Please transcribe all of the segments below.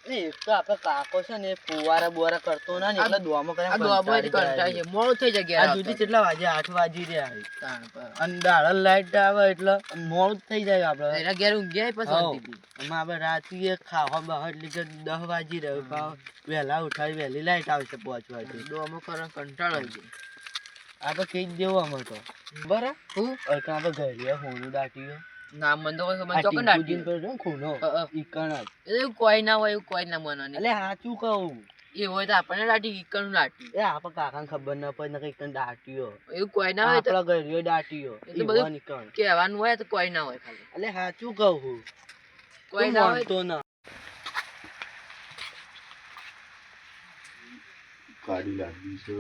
એ તો આપણે કાકો છે ને ફુવારા બુવારા કરતો ના ને એટલે દોમો કરે આ દોબો જ કંટાળી છે મોડું થઈ જાય આ જુદી કેટલા વાગે 8 વાગી રહ્યા અને દાળ લાઈટ આવે એટલે મોડું થઈ જાય આપણે એના ઘેર ઊંઘ્યા પછી એમાં આપણે રાત્રિએ ખાવા બહાર એટલે કે 10 વાગી રહ્યું પાવ વહેલા ઉઠાવી વહેલી લાઈટ આવશે 5 વાગે દોમો કરે કંટાળો આવી જાય આપણે કઈ દેવું અમે તો બરાબર હું આપણે ઘરે હોનું દાટીઓ ના મન તો કોઈ ખબર ચોકન દાટી ખૂનો ઈકણ એ કોઈ ના હોય એવું કોઈ ના બનવાની એટલે સાચું કહું એ હોય તો આપણને દાટી ઈકણ દાટી એ આપણે કાકાને ખબર ના પડે ને કઈ દાટીઓ એવું કોઈ ના હોય તો આપણા ઘરે દાટીઓ એ તો બધું કહેવાનું હોય તો કોઈ ના હોય ખાલી એટલે સાચું કહું હું કોઈ ના હોય તો ના ગાડી લાગી છે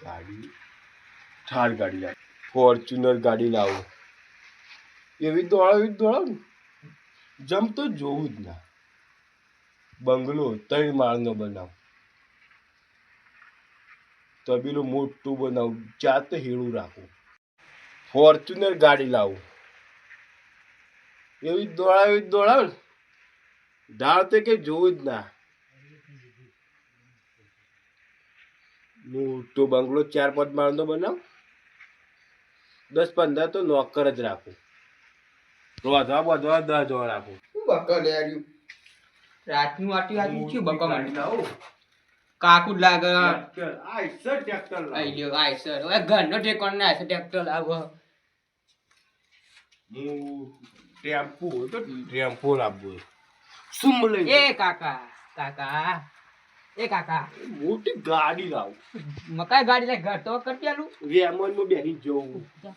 ગાડી થાર ગાડી લાવી ફોર્ચ્યુનર ગાડી લાવો એવી દોડાવ જમ તો જોવું જ ના બંગલો 3 માળનો બનાવ તબીલું મોટું બનાવ જાતે હેળું રાખું ફોર્ચ્યુનર ગાડી લાવું એવી દોડાવ ઢાળ તે કે જોવું જ ના મોટો બંગલો 4-5 માળનો બનાવ 10-15 તો નોકર જ રાખું રોધવા બધવા 10 જણ રાખું બકર લેર્યું રાતનું આટી આટી શું બકર માંડી કાકુ જ લાગે આઈસર ટ્રેક્ટર આઈ લ્યો આઈસર હવે ઘરનો ઠેકોણ ના આઈસર ટ્રેક્ટર લાવો હું ટેમ્પો તો ટેમ્પો લાવવો સુમ લઈ એ કાકા કાકા એ કાકા મોટી ગાડી લાવ મકાઈ ગાડી લે ઘર તો કરતી આલું વેમન માં બેહી જવું તું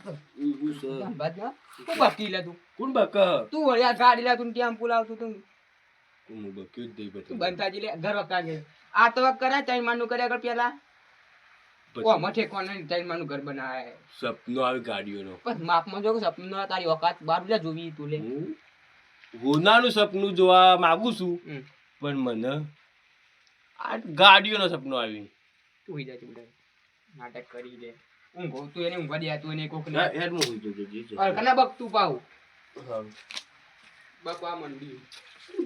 બકી લે તું કોણ બક તું વળ્યા ગાડી લે તું ટેમ્પો લાવતું તું હું બક્યો જ દઈ તું બંધાજી લે ઘર વકા ગે આ તો વક કરે તૈન માનું કર્યા કર પેલા ઓ મઠે કોને તૈન માનું ઘર બનાવે સપનો આવે ગાડીઓનો પણ માપમાં જો સપનું તારી ઓકાત બાર લે જોવી તું લે હોનાનું સપનું જોવા માંગુ છું પણ મને આ ગાડીઓનો સપનો આવી તું હોઈ જા તું નાટક કરી લે ઊંઘો તું એને ઊંઘવા દે તું એને કોક ને હેડ મો હોઈ જજો જી કના બક તું પાઉ હા બકવા મંડી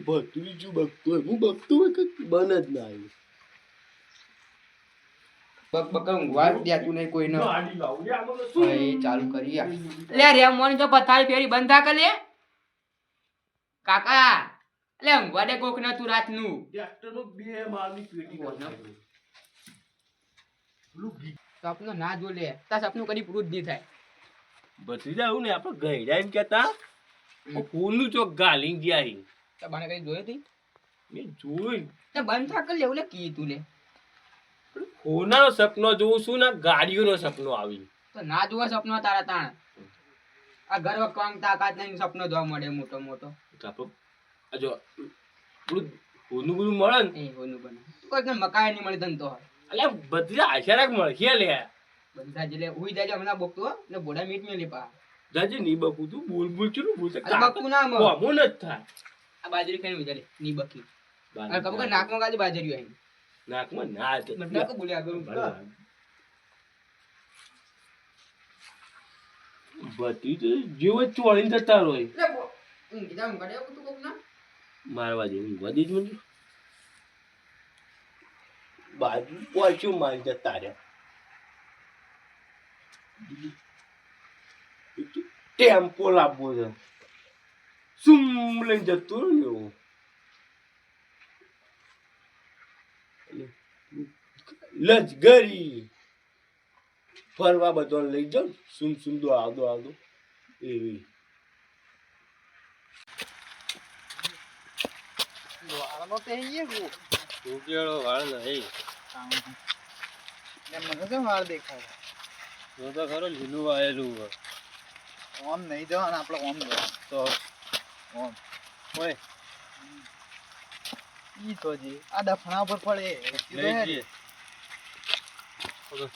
ભત્રીજું બકતો હું બકતો હોય કે બન જ ના આવ્યું બક બક ઊંઘવા દે તું નહીં કોઈ ન ગાડી લાવ લે આમાં ભાઈ ચાલુ કરી લે રે મોની તો પથારી ફેરી બંધા કર લે કાકા લે ઊંઘવા દે કોક ને તું રાતનું ટ્રેક્ટરમાં 2 માળની પેટી સપનું ના જો લે તા સપનું કદી પૂરું જ નહીં થાય ભત્રીજા એવું ને આપણે ગયડા એમ કેતા ફૂલનું ચોક ગાલી ગયા તો બને કઈ જોયો તી મેં જોઈ તે બંધ થા કર લેવું લે કી તું લે હોનાનો સપનો જોઉં છું ને ગાડીઓનો સપનો આવી તો ના જોવા સપનો તારા તાણ આ ઘર વખત તાકાત નહીં સપનો જોવા મળે મોટો મોટો જો પેલું હોનું બધું મળે ને એ હોનું બને કોઈ કઈ મકાઈ નહીં મળી ધંધો હોય એટલે ભત્રીજા આશારાક મળશે લે બંધા જલે ઉઈ જાય હમણાં બોકતો ને બોડા મીટ મેલી પા જાજે ની બકું તું બોલ ચલું બોલ બકુ ના મો કોમો ન થાય આ બાજરી ખાઈને વિચારે ની બકી બાજરી આ કબક નાકમાં ગાલી બાજરી આવી નાકમાં ના જ નાક બોલ્યા આગળ ભત્રીજો જેવો ચોળીને જતા રોય લે હું કીધા હું કાઢે તું કોક ના મારવા જેવું વધી જ મને બાજુ પાછું મારી જતા રહ્યા ટેમ્પો લાવવો છે સુમ લઈને જતો રહ્યો ને લજગરી ફરવા બધો લઈ જાવ સુમ સુમ દો આવદો એવી વાળનો પહેરીએ ગો ઉકેળો વાળ નહીં મને તો વાળ દેખાય તો ખરો લીલું આયેલું ઓમ નહીં જવાનું આપણે ઓમ જવાનું તો ઓમ ઓય ઈ તો જી આ દફણા ઉપર પડે લઈ જઈએ ઓકે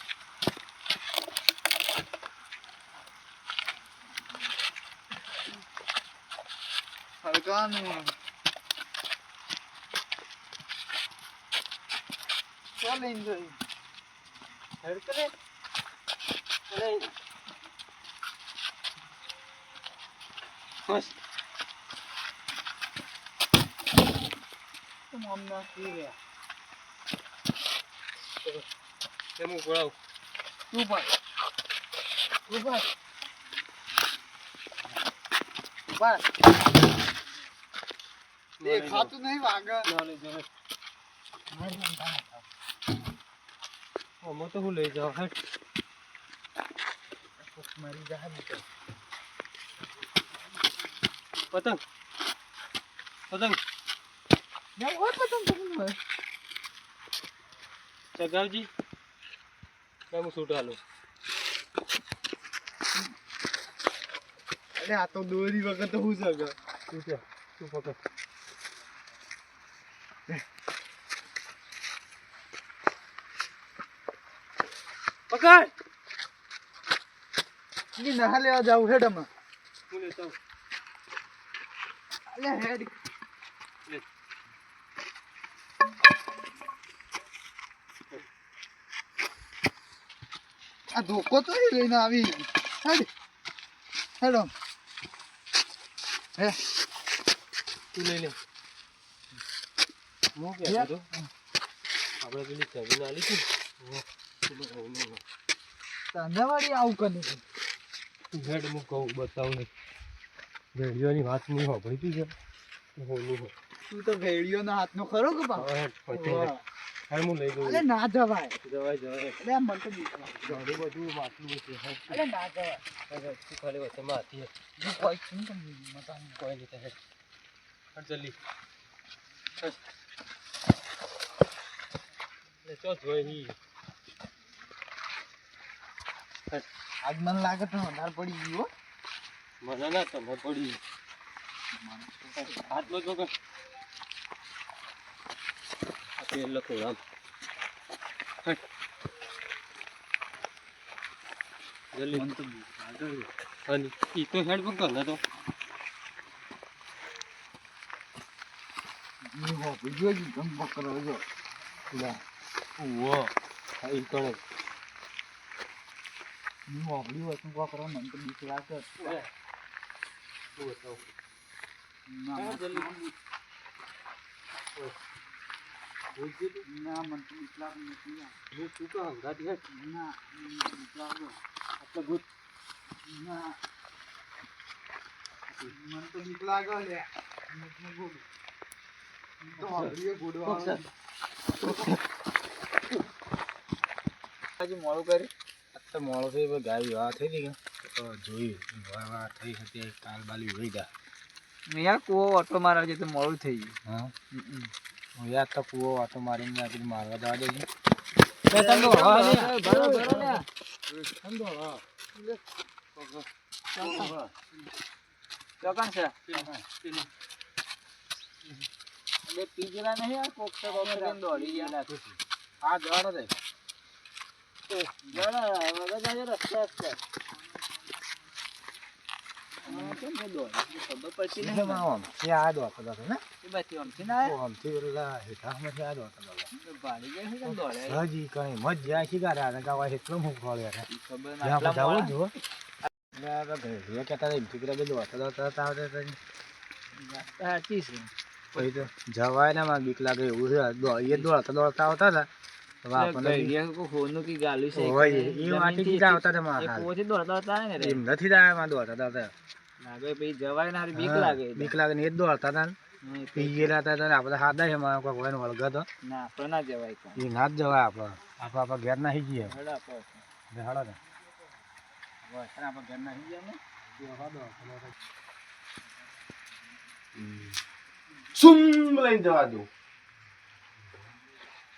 હરગાનું ચાલ એન્જોય હરકલે અરે બસ કેમ હું પડાવ દેખાતું નહીં વાગે આમાં તો હું લઈ જાઉં હેઠ મારી જહાજ પતંગ પતંગ ચગાવજી કેમ હું છૂટ હાલું અરે આ તો દોરી વગર તો હું સગા તું પકડ પકડ ની નહા લેવા જાવ હેડ અમે હું લેતા આવું. અલે હેડ લે. આ ધોકો તો અહીં લઈને આવી હેડ હેડો હે તું લઈ લે હું કહેતો હતો આપણે પેલી જમીન આલી છે ને તાંજાવાડી આવું કરી હેડ હું કહું બતાવું નહીં રેડિયોની વાત નહીં સાંભળી હતી કે હોલું હોય તું તો ભેળીઓના હાથનો ખરો કે બા હેડ પછી હેડ હું લઈ અરે દઉં ના જવાય જવાય અરે આ મને તો બીક લાગે. ઘણું બધું માટલું છે હેડ અરે ના જવાય હેડ તું ખાલી વચ્ચેમાં હતી હું કોઈ છું તો મતાનું કોઈ નહીં હેડ હેડ જલ્દી લે ચો જોઈ આજ મને લાગે તો વધારે પડી ગયું હો. મને ના તમે પડી હાથમાં જો કે આ તેલ લખો આમ જલ્દી મને તો બીક લાગે. અને ઈ તો હેડ પકડો ને તો હું હોભી જોઈ ગમ પકડો જો લે ઓ ઈ કણે હું હોભી હોય તો પકડો મને તો બીક લાગે ના હા, જલ્દી. ના મને તો બીક લાગે નથી હું તું તો હંગાતી હેડ ના મને તો બીક લાગે આટલા ભૂત ના મને તો બીક લાગે લે મને ગોડું તો હોભીએ ગોડો આવે હજી મોડું કરી તો મોડો થઈ ગાય વિવાહ થઈ હતી તો જોયું વિવાહ થઈ હતી કાલ બાલી વહી ગયા મેં યાર કૂવો ઓટો મારવા જતો મોડું થઈ ગયું હા હું યાદ તો કૂવો વાતો મારીને આપી મારવા જવા દેજે ચોકન છે બે પીજરા નહીં યાર કોક તો કોક કરીને દોડી ગયા હા જવાનો દે ખબર પડતી નહીં આ દોડતો હતો ને એ બાજુ આમથી ના આવ્યા? આમથી પેલા હેઠામાંથી આ દોડતો હતો તો ભાડી ગયા છે કેમ દોડે? હજી કઈ મજા શીખાડ્યા ને કાવા એટલો મુખ ખોળ્યો છે ઈ ખબર ના જ્યાં આટલા બધા મોડા. જુઓ એટલે કહેતા હતા એમથી પેલા બે દોડતા આવતા સાચી છે પછી તો જવાય ને માં બીક લાગે એવું છે એ દોડતા આવતા હતા હવે આપણને બી- ગઈડિયા કોઈ ફોનનું કી ગાલ્યું છે હોય એ વાંચી આવતા હતા એ મારા કૂવોથી દોડતા હતા ને રે. એમ નથી દાયા માં દોડતા હતા લાગે પછી જવાય ને હારી બીક હા, લાગે બીક લાગે ને એ જ દોડતા હતા ને હમ, પી ગયેલા હતા ને આપણે હાથ છે એમાં કોઈ હોય ને વળગા તો ના આપણે ના જવાય કાં. એ ના જ જવાય આપણે ઘેર નાહી જઈએ હેડો આપણે. હાલો ને આપણે ઘર નાખી ગયા ને સુમ લઈને જવા દો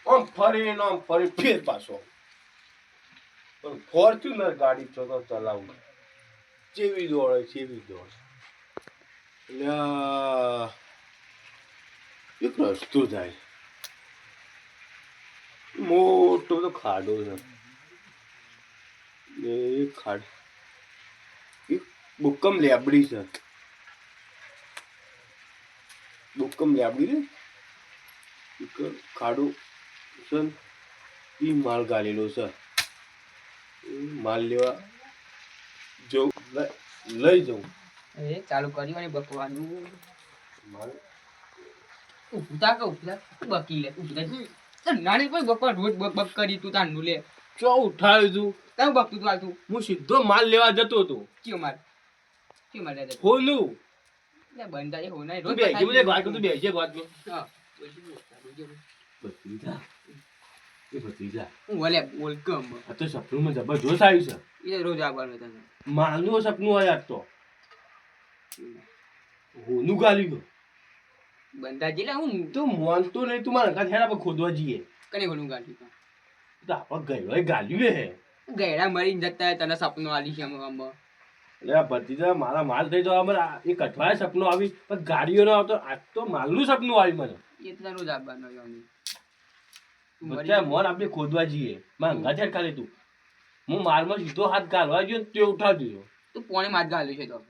આમ ફરી ફેર પાછો પણ ફોર્ચ્યુનર ગાડી તો ચલાવું ચેવી દોડે અલ્યા, એક રસ્તો જાય મોટો તો ખાડો છે ને એ ખાડ એક બુક્કમ લેબડી છે એક ખાડો છે ને ઈ માલ ગાલેલો છે માલ લેવા જવું લઈ જવું એ ચાલુ કર્યું ને બકવાનું માલ ઊભું થા કે ઊભું થા. તું બકી લે ઊભું થા. તાર નાની કોઈ બકવા રોજ બક કરી તું તારનું લે. ચો ઉઠાવ્યું તું તારું બકતું તું હાલ તું. હું સીધો માલ લેવા જતો હતો કયો માર લે દે. હોનું લે બંધા એ હો નહીં તું રોજ બેસી બોલે વાત કર તું બેસી વાત કર હા ભત્રીજા એ ભત્રીજા હું બોલે બોલ કમ આ તો સપનું જબરજોશ આવ્યું છે એ રોજ આવવાનું તને મારનું સપનું હોય આજ તો હોનું ગાલી ગયો બંધા જેલા હું તું માનતો નહીં તું મારા ઘર હેડા પર ખોદવા જઈએ કને ગણું ગાડી તો આપણે ગયો ગાલ્યું હે ગયડા મરીને જતા તને સપનું આલી છે આમ એટલે આ ભત્રીજા મારા માલ થઈ જવા મને એક અઠવાડિયે સપનું આવી પણ ગાડીઓ નો આવતો આજ તો માલનું સપનું આવ્યું મને એ તો રોજ આવવાનો અમે બધા મોર આપણે ખોદવા જઈએ મારા અંગા હેડ ખાલી તું હું મારમાં સીધો હાથ ગાલવા ગયો તે ઉઠાવી દીધો તું પોણે માત ગાલ્યું છે તો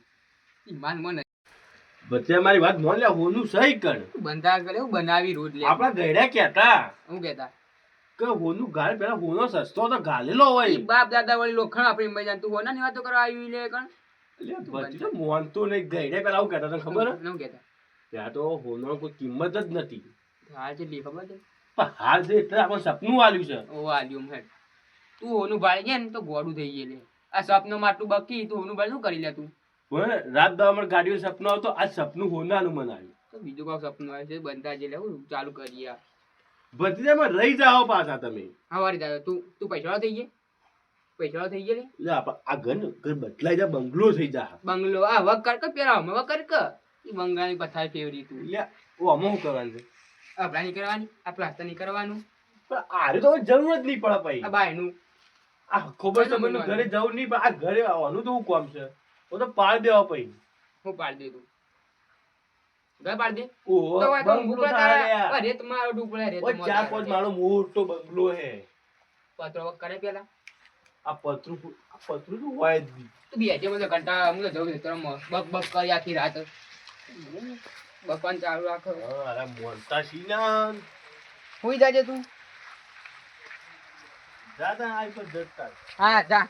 ઈમાન મને બધા મારી વાત મોન લે હોનું સહી કર બંધા કરે હું બનાવી રોજ લે આપણા ગયડા કહેતા હું કહેતા કે હોનું ગાળ પેલા હોનો સસ્તો તો ગાલેલો હોય ઈ બાપ દાદા વળી લોખણ આપણી મજા તું હોના ની વાતો કરવા આવી લે કણ એટલે ભત્રીજા મોનતો નહીં ગયડા પેલા આવું કહેતા તને ખબર હે? હું કહેતા ત્યાં તો હોનો કોઈ કિંમત જ નથી હાલ છે લી ખબર છે પણ હાલ છે એટલે આપણને સપનું આલ્યું છે ઓ આલ્યું હેડ તું હોનું ભાળી ગયા ને તો ગોડું થઈ ગયે લે આ સપનો માટલું બકી તું હોનું ભાળી શું કરી લે તું પણ રાત દાવા ગાડીઓ સપનું આવતો આ સપનું હોનાનું મને આવ્યું તો બીજું કોઈ સપનું આવે છે બંધા જે લેવું ચાલુ કરીએ ભત્રીજામાં રહી જાઓ પાછા તમે હા વારી દાદા તું પૈસાવાળો થઈ ગયે પૈસાવાળો થઈ ગયે એટલે આ ઘર બદલાઈ જા બંગલો થઈ જા બંગલો આ વગ કર કે પેલા અમે વગ કર કે ઈ બંગલાની પથારી ફેવરી તું એટલે ઓ આમાં શું કરવાનું છે આપડા નહીં કરવાની આ પ્લાસ્ટર નહીં કરવાનું પણ આરે તો હવે જરૂર જ નહીં પડે ભાઈ આ બાયનું આ ખબર છે મને ઘરે જવું નહીં પણ આ ઘરે આવવાનું તો હું કામ છે હું તો પાડ દેવા પછી હું પાડ દે તું ઘર પાડ દે ઓહો તો હોય તો બંગલો ઉપલા થાય તારા યાર. રેત મારો ડૂબળે રેત ઓય ચાર પાંચ માળો મોટો બંગલો હે પત્રો વગ કરે પેલા આ પતરું તો હોય જ નહીં. તું બેજે મને ઘંટા હું તો જઉં તરમ બક બક કરી આખી રાત બકવાન ચાલુ રાખો હા, અરે મોનતા સીના હુઈ જાજે તું દાદા આઈ પર જતા હા જા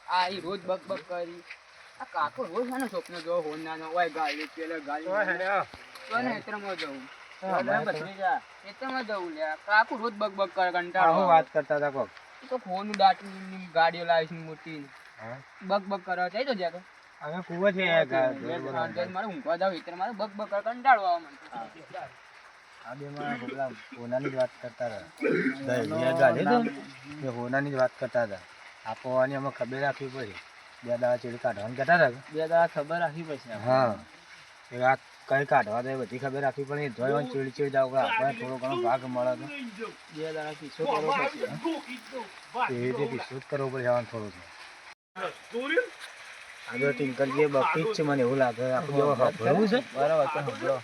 આ ઈ રોજ બક બક કરી આ કાકો રોજ આનો સ્વપ્ન જો હોન નાનો ઓય ગાલી પેલે ગાલી તો ને એત્રમાં જવું એત્રમાં જવું લે કાકો રોજ બક બક કરે કંટાળો વાત કરતા હતા કોક તો ફોન દાટી ગાડીઓ લાવી છે મોટી બક બક કરે છે તો જ્યાં અમે કુવો છે મારે ઊંઘવા જાવ એટલે મારે બક બક કરે કંટાળો આવે મને આ બે માં પેલા હોનાની જ વાત કરતા હતા હોનાની જ વાત કરતા હતા આપવાની અમે ખબર રાખવી પડી બે દાડા ચીડી કાઢવાની કહેતા હતા બે દાડા ખબર રાખવી પડશે હા એ વાત કઈ કાઢવા દે બધી ખબર રાખવી પડે ધોઈ ચીડી ચીડી જાવ આપણે થોડો ઘણો ભાગ મળે તો બે દાડા પીછો કરવો પડશે એવી રીતે પીછો જ કરવો પડે જવાનું થોડું આગળ ટિંકર જે બકી જ છે મને એવું લાગે આપણે જેવો હભળવું છે બરાબર તો હભળો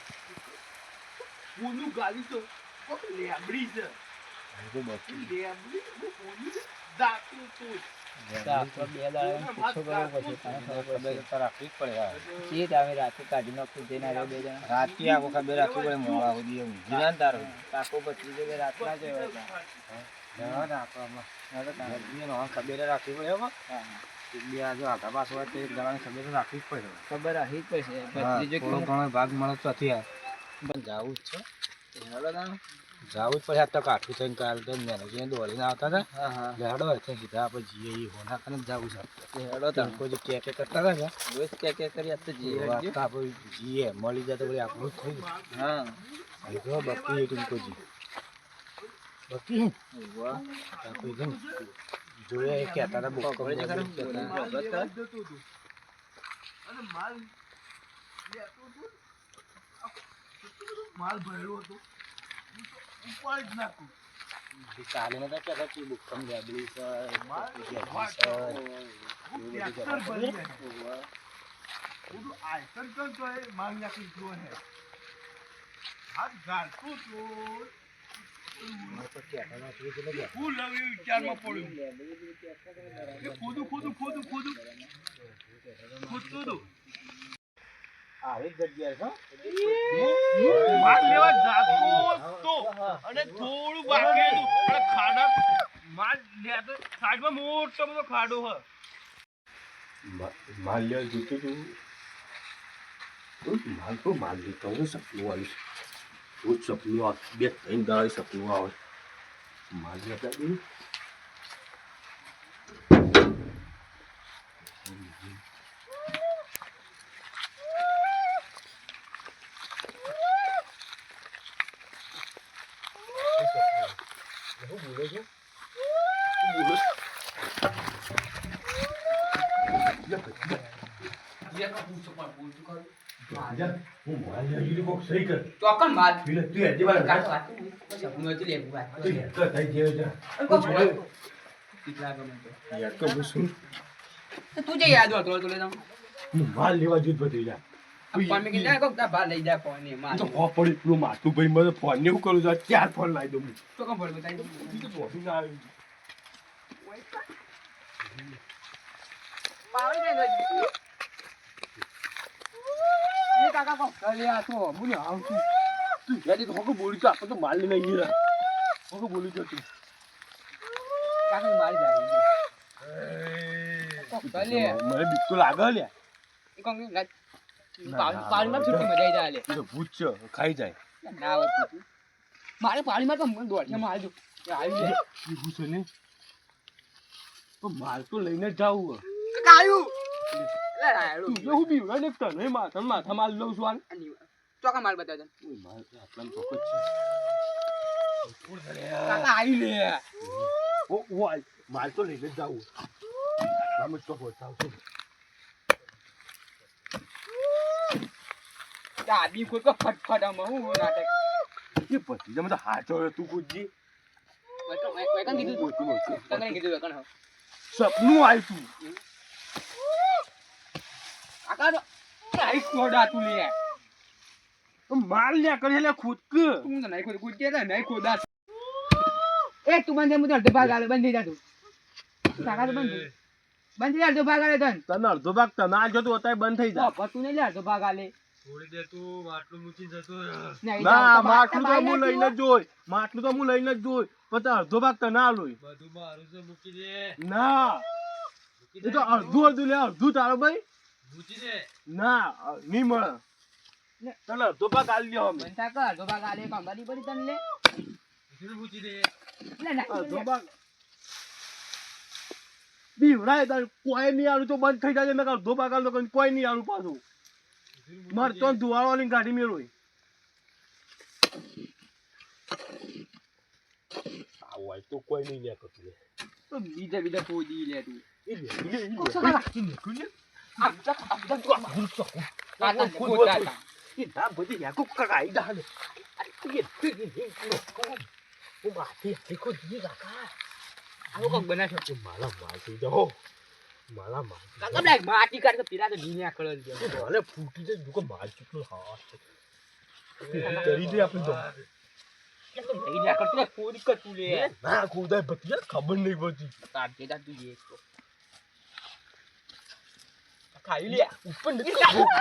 હોનું ગાલી તો કોક લેબડી છે દાતું તો રાતે આખો ખબર રાખવી પડે મોડા સુધી ઊંઘી ના તારો કાકો બચી રાતના જ ખબર રાખવી પડે બે જો આગા પાછો હોય તો એક જણાને ખબર રાખવી જ પડે ખબર રાખવી જ પડશે થોડો ઘણો ભાગ મળે તો નથી પણ જવું જ છે જવું જ પડે આ તો કાઠું થઈને કાલ તો મેનેજને દોડીને આવતા હતા હેડો એટલે કીધા આપણે જઈએ એ હોના ખાને જવું છે હેડો તણકો જે કે કરતા હતા રોજ કે કરી તો જઈએ આપણે જઈએ મળી જાય તો પછી આપણું જ થઈ જાય હા તો બકી ટૂંકો જી બકી કોઈ છે ને જોયા કહેતા હતા બુક માલ ભરેલો હતો ઉપાડ જ નાખું કાલે નતા કહેતા કે બુક કમ ગાબડી છે માલ નાખી જો હે હાથ ગાળતું તો હું લવી વિચારમાં પડ્યું ખોદું ખોદતું હતું આવી જગ્યા છે માલ લેવા જાતો તો અને થોડું બાકી હતું અને ખાડા માલ લેતો સાઈડમાં મોટો બધો ખાડો હ માલ લેવા જતું તું માલ લેતો હું સપનું આવ્યું રોજ સપનું આવે 2-3 દાડે સપનું આવે મારી હતા દે ચોકન માર કેટલા તું જે યાદ હતો તો લે જાઉં માલ લેવા જૂથ બધી જા ફોન મે કે કો તા બા લઈ જા ફોન ને માર તો ખો પડી પેલું માથું ભાઈ મને ફોન ને હું કરું છું ચાર ફોન લાવી દઉં તો કમ બોલ બતાઈ દઉં તો બોલી ના આવી પાવડી દે એ કાકા કો લે આ તો મુને આવ છું તું યાદી તો હોકો બોલી તો આપણે તો માલ લઈને આવી રહ્યા હોકો બોલી તો તું કાકા મારી જાય લે મને બીક તો લાગે લે એ કોણ કે પાણી માં છૂટી મજા આવી જાય લે એ તો ભૂત છે ખાઈ જાય ના આવતું તું મારે પાણી માં તો મને દોડશે મારજો આવી જાય એ ભૂત છે ને તો માલ તો લઈને જ જાવું કાયું તું એવું બી હોય ને તને માથા માલ લઉં છું ચોકા માલ બતાવજો માલ આટલા ચોક્કસ છે કાકા આવી લે ઓ માલ તો લઈને જ જાવું આમ જ તો હોતા છું દાદી કોઈ કો ફટફટ આમ હું નાટક એ પછી તમે તો હાચો તું કુજી વેકન કીધું તને કીધું વેકન હો સપનું આવ્યું કાકા તો નાઈસ કોડા તું લે તું માલ લે કરે લે ખુદ કે તું તો નાઈ ખોદ ગુજે ના નાઈ ખોદા એ તું બંધ મુજે અડધો ભાગ આલે બંધ થઈ જા તું કાકા તો બંધ થઈ અડધો ભાગ આલે તન તને અડધો ભાગ તને આજો તો અત્યારે બંધ થઈ જાય તું નહીં લે અડધો ભાગ આલે છોડી દે તું માટલું મૂકી જતો ના માટલું તો હું લઈને જ જોઈ માટલું તો હું લઈને જ જોઈ પણ અડધો ભાગ તને આલોય બધું મારું છે મૂકી દે ના એ તો અડધું લે અડધું તારો ભાઈ મૂકી દે ના નહીં મળે તને અડધો ભાગ આલી લ્યો અમે બંધા કર અડધો ભાગ આલે કંબરી પડી તને લે મૂકી દે લે ના અડધો ભાગ બીવડાય તાર કોઈ નહીં આલું તો બંધ થઈ જાય મેં અડધો ભાગ આલો કોઈ નહીં આલું પાછું માર તો ધુવાળવાની ગાડી મેળવી આવો તો કોઈ નહીં લે કતું તો બીજા ખોદી લે તું માટી કાઢ તો પીરા તો ઢીંયા કળર ગયો ફૂટી જાય દુકો માલ ચૂકલો હા કરી દે આપણે તો તો લઈ જા કરતો ખોદ કર તું લે ના ખોદાય બતી ખબર નહીં પડતી તાર કે તા તું એક તો ખાઈ લે ઉપર નથી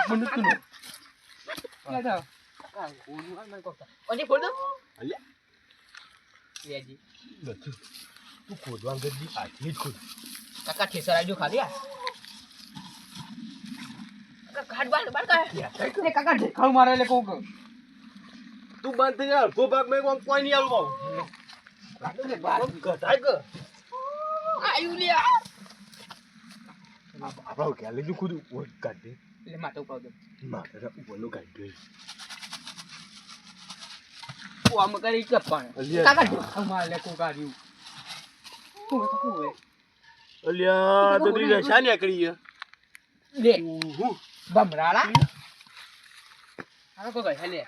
મને તું લે જા કા કોનું આ મને કોતા ઓને ખોલ દો અલ્યા લેજી નથી તું ખોદવા ગદી હાથી જ ખોદ કાકા ઠેસર આજો ખાલી આ કાકા કાઢ બાર કા લે કાકા ઢેખાવ મારે લે કોક તું બંધ થઈ જા અડધો ભાગ મેં કોઈ નહીં આલું બાબુ કાઢો લે બાર ગધાય કે આયુ લે આપણા ઘેર લઈ ખુદ ઉપર કાઢ દે લે માથે ઉપાવ દે મારે ઉપરનું કાઢ દે ઓ આમ કરી કે પણ અલ્યા. કાકા ઢેખાવ મારે લે કોક આર્યું તું તો કોવે અલ્યા તો તી રસા નીકળી ગયા લે હું બમરાળા આ કો ગઈ લે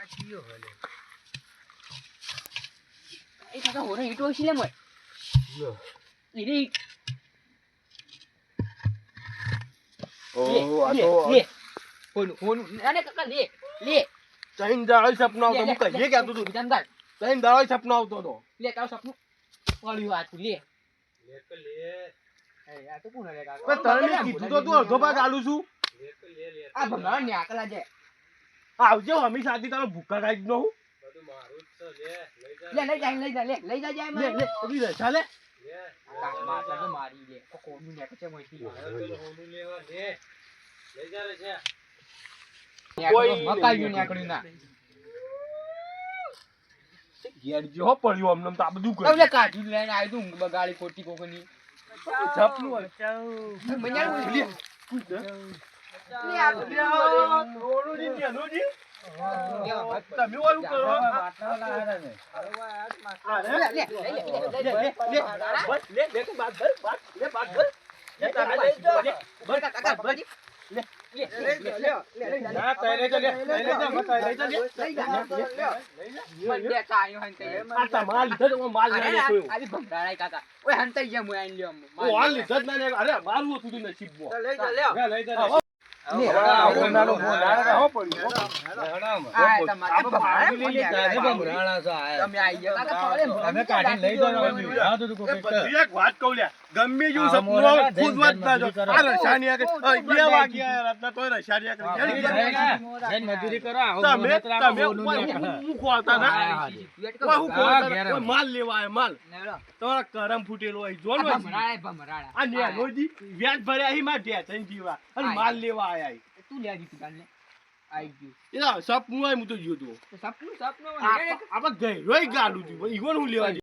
એ કાકા હોરે ઈટો છે લે મય ઈરી ઓ આ લે તો લે હોનું અરે કાકા લે લે ચાઈન દાળ સપનો આવતો હું કહીએ કે તું જંગલ ચાઈન દાળ સપનો આવતો તો લે તારું સપનું વાળી વાત લે લે કે લે એ આ તો કોણ લે કાકા પણ તને મેં કીધું તો તું અડધો ભાગ આલું છું લે કે લે આ ભંગાર ને આકલા છે આવજો અમે સાથી તારો ભૂકા ખાઈ જ નહું બધું મારું જ છે લે લઈ જા લઈ જા જાય લે લે તી રસા લે લે માતા તો મારી લે કોનું ને કચે મોઈથી હોનું લેવા લે લઈ જા રે છે કોઈ મકાઈ ને આકડ્યું ના ઘેર જેવો પડ્યો અમને તો આ બધું તો લે કાઢી લઈને આવી તું ઊંઘ બગાડી ખોટી કોકની જપનું હોય. મજા લે. આ તો રોડુજી, નેનુજી. તમે ઓલું કરો. આ તમારા લીધે જ હું માલ ના લેતો. હું હાલ લીધે જ ના લેતો. અરે મારું હતું તું નસીબમાં. લઈ જા. એક વાત કહું લ્યા, ગમે જેવું સપનું આવે, ખુદ વાત ના જો. આ રસાની આગળ, 2 વાગ્યા રાતના તોય રસાની આગળ. તમે હું ખોલતા ના? હું ખોલતા માલ લેવા આવ્યા, માલ. તમારા કરમ ફૂટેલો હોય, જો ને આ નેનોજી વ્યાજ ભર્યા અહીં માં ઢેચણ જીવા અને માલ લેવા આયા. તું લે દીધું કાલે આવી ગયું એલા સપનું હોય હું તો જોતો. સપનું આપણે ગઈ રોઈ ગાલું છું, ઈવન હું લેવા